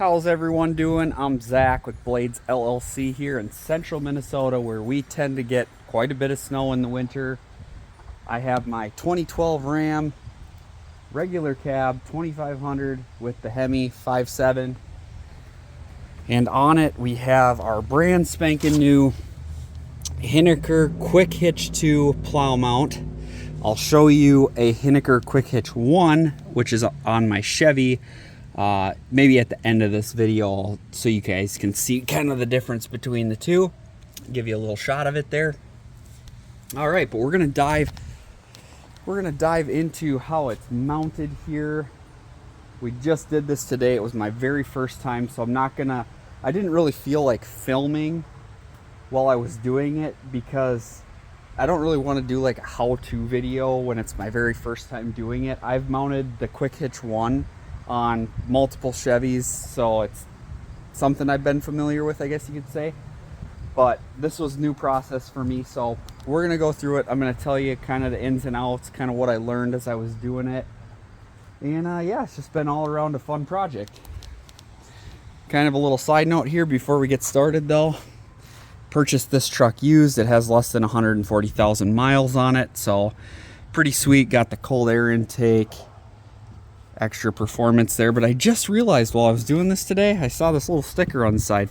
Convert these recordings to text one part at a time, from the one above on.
How's everyone doing? I'm Zach with Blades LLC here in central Minnesota, where we tend to get quite a bit of snow in the winter. I have my 2012 Ram regular cab 2500 with the Hemi 5.7, and on it we have our brand spanking new Hiniker Quick Hitch 2 plow mount. I'll show you a Hiniker Quick Hitch 1, which is on my Chevy, maybe at the end of this video, so you guys can see kind of the difference between the two. Give you a little shot of it there. All right, but we're gonna dive into how it's mounted here. We just did this today. It was my very first time, so I didn't really feel like filming while I was doing it, because I don't really want to do like a how-to video when it's my very first time doing it. I've mounted the Quick Hitch 1 on multiple Chevys, so it's something I've been familiar with, I guess you could say. But this was a new process for me, so we're gonna go through it. I'm gonna tell you kind of the ins and outs, kind of what I learned as I was doing it. And yeah, it's just been all around a fun project. Kind of a little side note here before we get started though. Purchased this truck used. It has less than 140,000 miles on it, so pretty sweet. Got the cold air intake, extra performance there. But I just realized while I was doing this today, I saw this little sticker on the side.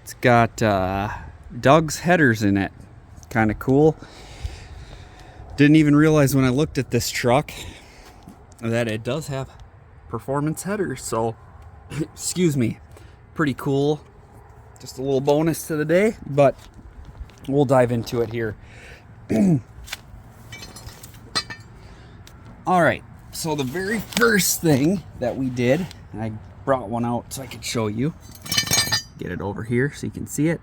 It's got Doug's headers in it. Kind of cool. Didn't even realize when I looked at this truck that it does have performance headers, so excuse me, pretty cool. Just a little bonus to the day, but we'll dive into it here. All right, so the very first thing that we did, I brought one out so I could show you. Get it over here so you can see it.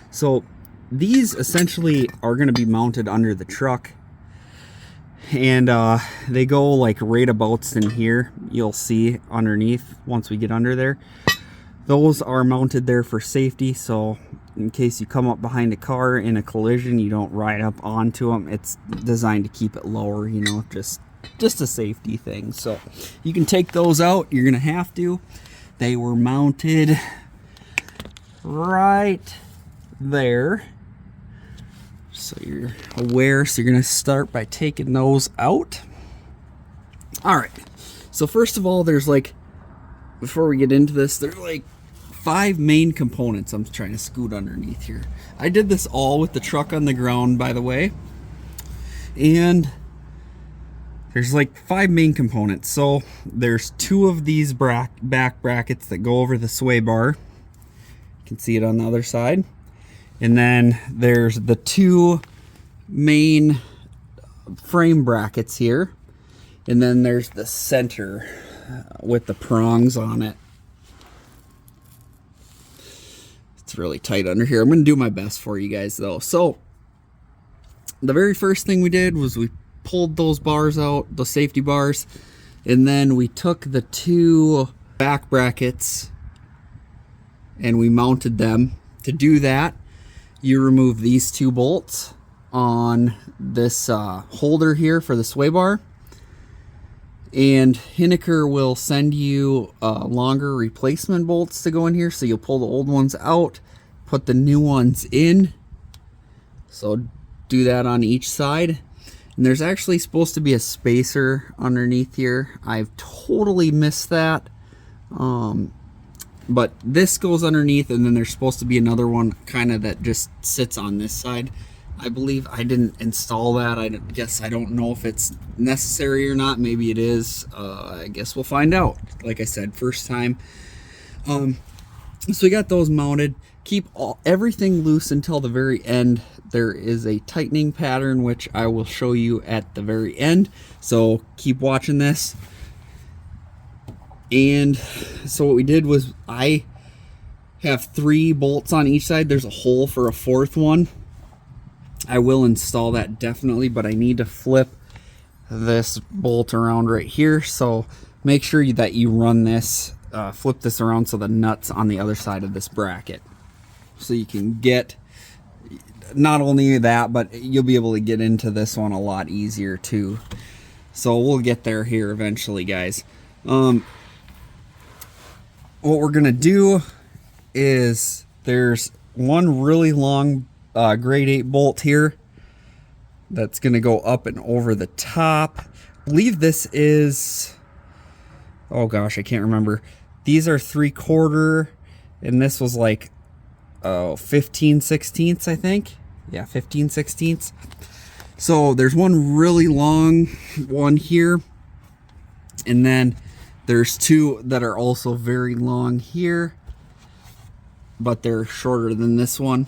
So these essentially are going to be mounted under the truck, and they go like right abouts in here. You'll see underneath once we get under there. Those are mounted there for safety, so in case you come up behind a car in a collision, you don't ride up onto them. It's designed to keep it lower, you know, just a safety thing. So you can take those out. You're gonna have to. They were mounted right there, so you're aware. So you're gonna start by taking those out. All right, so first of all, there's like, before we get into this, there's like 5 main components. I'm trying to scoot underneath here. I did this all with the truck on the ground, by the way. And there's like 5 main components. So there's 2 of these back brackets that go over the sway bar. You can see it on the other side. And then there's the 2 main frame brackets here. And then there's the center with the prongs on it. It's really tight under here. I'm going to do my best for you guys though. So the very first thing we did was we pulled those bars out, the safety bars, and then we took the 2 back brackets and we mounted them. To do that, you remove these 2 bolts on this holder here for the sway bar. And Hiniker will send you longer replacement bolts to go in here, so you'll pull the old ones out, put the new ones in. So do that on each side. And there's actually supposed to be a spacer underneath here. I've totally missed that. But this goes underneath, and then there's supposed to be another one kind of that just sits on this side. I believe I didn't install that. I guess I don't know if it's necessary or not. Maybe it is. I guess we'll find out. Like I said, first time. So we got those mounted. Keep everything loose until the very end. There is a tightening pattern, which I will show you at the very end. So keep watching this. And so what we did was, I have 3 bolts on each side. There's a hole for a 4th one. I will install that definitely, but I need to flip this bolt around right here. So make sure that you run this, flip this around so the nut's on the other side of this bracket. So you can get not only that, but you'll be able to get into this one a lot easier too. So we'll get there here eventually, guys. what we're gonna do is there's one really long grade 8 bolt here that's gonna go up and over the top. I believe this is, oh gosh, I can't remember. These are 3/4 and this was like 15/16, I think. Yeah, 15/16. So there's one really long one here, and then there's two that are also very long here, but they're shorter than this one.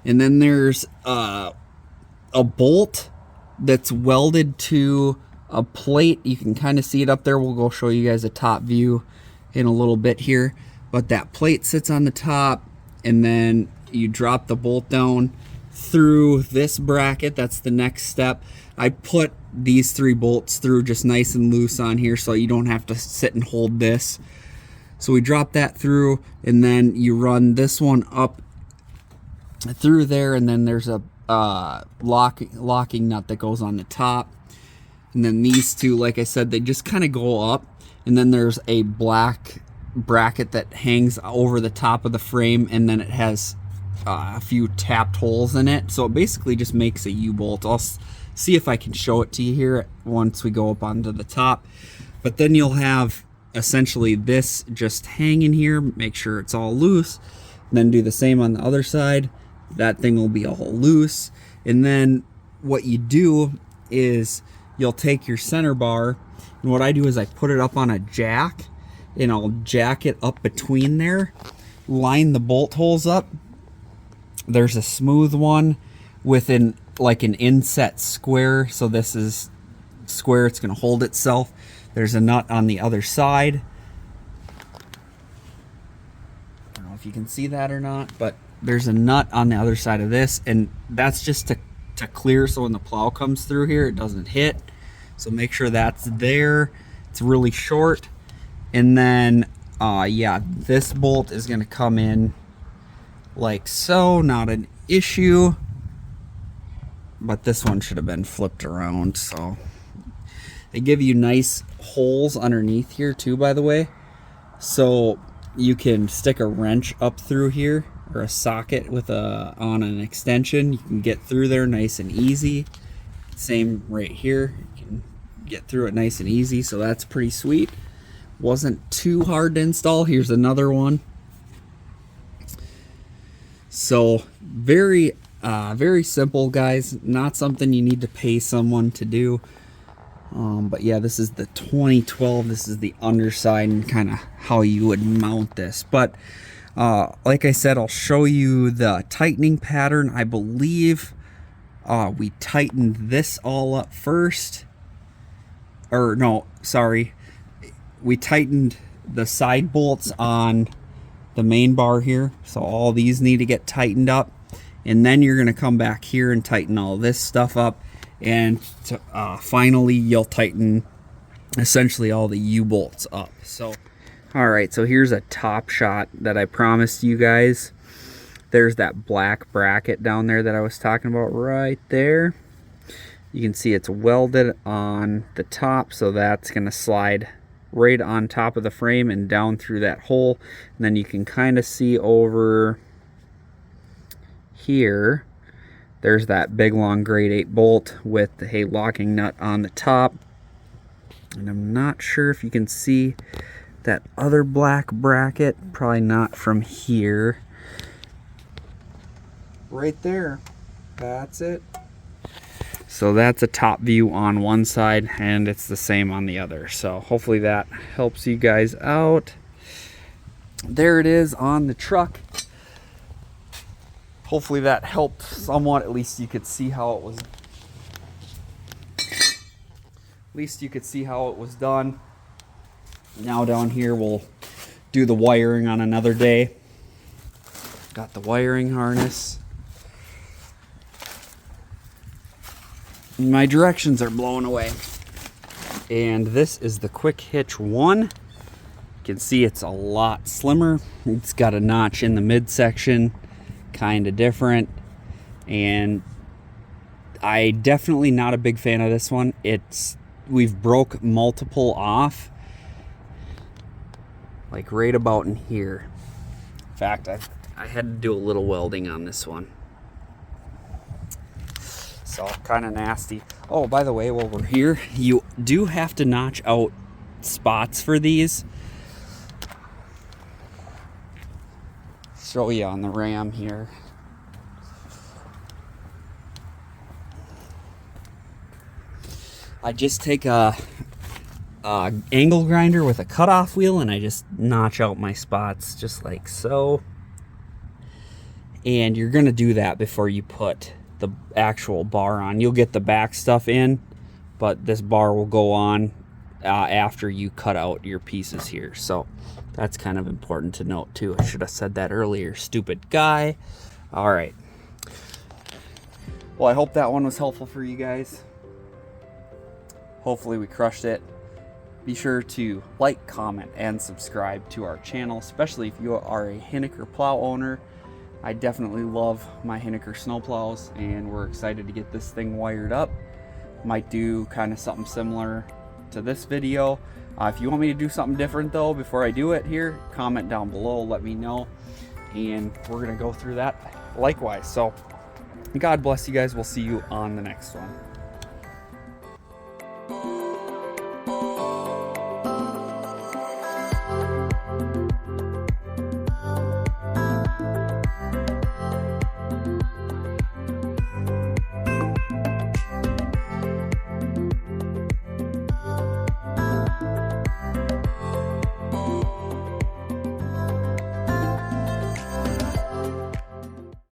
And then there's a bolt that's welded to a plate. You can kind of see it up there. We'll go show you guys a top view in a little bit here, but that plate sits on the top, and then you drop the bolt down through this bracket. That's the next step. I put these 3 bolts through just nice and loose on here so you don't have to sit and hold this. So we drop that through, and then you run this one up through there, and then there's a locking nut that goes on the top. And then these two, like I said, they just kind of go up, and then there's a black bracket that hangs over the top of the frame, and then it has a few tapped holes in it. So it basically just makes a U-bolt. I'll see if I can show it to you here once we go up onto the top. But then you'll have essentially this just hanging here. Make sure it's all loose, and then do the same on the other side. That thing will be all loose. And then what you do is you'll take your center bar, and what I do is I put it up on a jack, and I'll jack it up between there, line the bolt holes up. There's a smooth one with like an inset square, so this is square, it's going to hold itself. There's a nut on the other side. I don't know if you can see that or not, but there's a nut on the other side of this, and that's just to clear, so when the plow comes through here it doesn't hit. So make sure that's there. It's really short. And then yeah, this bolt is going to come in like so, not an issue, but this one should have been flipped around. So they give you nice holes underneath here too, by the way, so you can stick a wrench up through here, or a socket with on an extension. You can get through there nice and easy. Same right here, you can get through it nice and easy, so that's pretty sweet. Wasn't too hard to install. Here's another one. So very simple, guys. Not something you need to pay someone to do. But yeah, this is the 2012. This is the underside and kind of how you would mount this. But like I said, I'll show you the tightening pattern. I believe we tightened this all up first. Or no, sorry. We tightened the side bolts on the main bar here. So all these need to get tightened up. And then you're going to come back here and tighten all this stuff up. And finally, you'll tighten essentially all the U-bolts up. So, all right, so here's a top shot that I promised you guys. There's that black bracket down there that I was talking about right there. You can see it's welded on the top, so that's going to slide right on top of the frame and down through that hole. And then you can kind of see over here, there's that big long grade 8 bolt with the locking nut on the top. And I'm not sure if you can see that other black bracket, probably not from here. Right there, that's it. So that's a top view on one side, and it's the same on the other. So hopefully that helps you guys out. There it is on the truck. Hopefully that helped somewhat. At least you could see how it was. Done. Now down here we'll do the wiring on another day. Got the wiring harness. My directions are blown away. And this is the Quick Hitch 1. You can see it's a lot slimmer. It's got a notch in the midsection, kind of different. And I definitely not a big fan of this one. We've broke multiple off. like right about in here. In fact, I had to do a little welding on this one. So kind of nasty. Oh, by the way, while we're here, you do have to notch out spots for these. Show you on the ram here. I just take a angle grinder with a cutoff wheel and I just notch out my spots just like so. And you're gonna do that before you put the actual bar on. You'll get the back stuff in, but this bar will go on after you cut out your pieces here. So that's kind of important to note too. I should have said that earlier, stupid guy. All right. Well, I hope that one was helpful for you guys. Hopefully we crushed it. Be sure to like, comment, and subscribe to our channel, especially if you are a Hiniker Plow owner. I definitely love my Hiniker snowplows, and we're excited to get this thing wired up. Might do kind of something similar to this video. If you want me to do something different though, before I do it here, comment down below, let me know, and we're gonna go through that likewise. So God bless you guys. We'll see you on the next one.